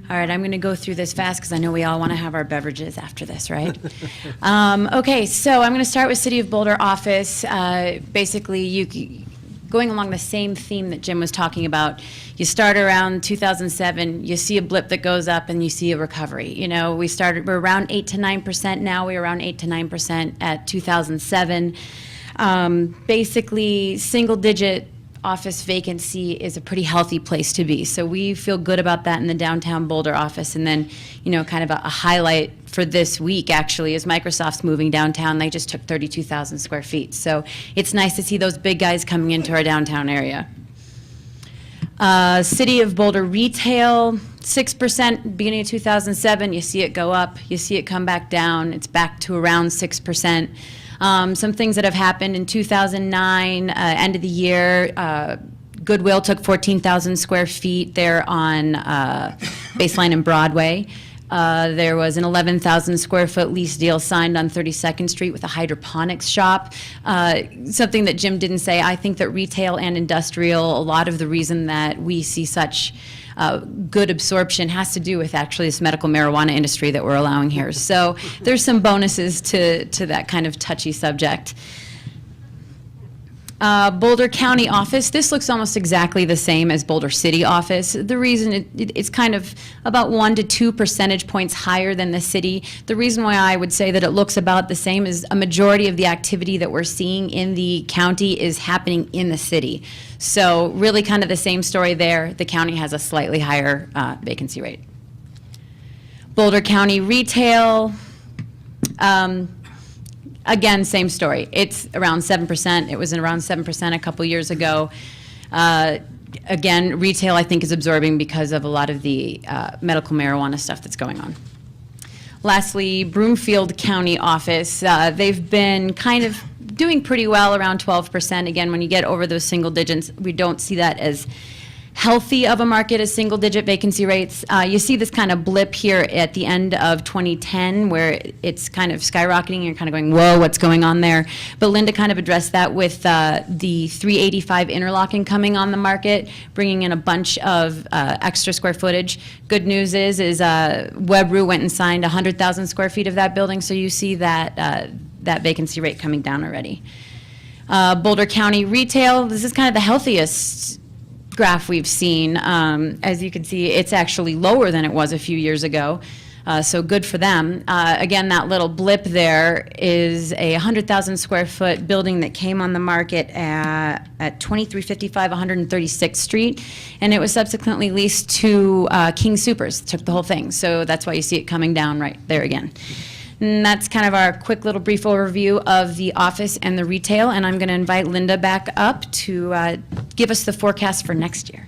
All right, I'm going to go through this fast because I know we all want to have our beverages after this, right? Okay, so I'm going to start with City of Boulder office. Basically, going along the same theme that Jim was talking about, you start around 2007, you see a blip that goes up, and you see a recovery. You know, we're around 8 to 9% now. We're around 8 to 9% at 2007. Basically, single-digit office vacancy is a pretty healthy place to be. So we feel good about that in the downtown Boulder office. And then, you know, kind of a highlight for this week actually is Microsoft's moving downtown. They just took 32,000 square feet. So it's nice to see those big guys coming into our downtown area. City of Boulder retail, 6% beginning of 2007. You see it go up. You see it come back down. It's back to around 6%. Some things that have happened in 2009, end of the year, Goodwill took 14,000 square feet there on Baseline and Broadway. There was an 11,000 square foot lease deal signed on 32nd Street with a hydroponics shop. Something that Jim didn't say, I think that retail and industrial, a lot of the reason that we see such good absorption has to do with actually this medical marijuana industry that we're allowing here. So there's some bonuses to that kind of touchy subject. Boulder County office, this looks almost exactly the same as Boulder City office. The reason it's kind of about 1 to 2 percentage points higher than the city. The reason why I would say that it looks about the same is a majority of the activity that we're seeing in the county is happening in the city. So really kind of the same story there. The county has a slightly higher vacancy rate. Boulder County retail, again, same story. It's around 7%. It was around 7% a couple years ago. Again, retail I think is absorbing because of a lot of the medical marijuana stuff that's going on. Lastly, Broomfield County office. They've been kind of doing pretty well, around 12%. Again, when you get over those single digits, we don't see that as healthy of a market as single digit vacancy rates. You see this kind of blip here at the end of 2010 where it's kind of skyrocketing. You're kind of going, whoa, what's going on there? But Linda kind of addressed that with the 385 interlocking coming on the market, bringing in a bunch of extra square footage. Good news is Webru went and signed 100,000 square feet of that building, so you see that, that vacancy rate coming down already. Boulder County retail, this is kind of the healthiest graph we've seen. As you can see, it's actually lower than it was a few years ago, so good for them. Again, that little blip there is a 100,000 square foot building that came on the market at 2355 136th Street, and it was subsequently leased to King Supers, took the whole thing, so that's why you see it coming down right there again. And that's kind of our quick little brief overview of the office and the retail, and I'm going to invite Linda back up to give us the forecast for next year.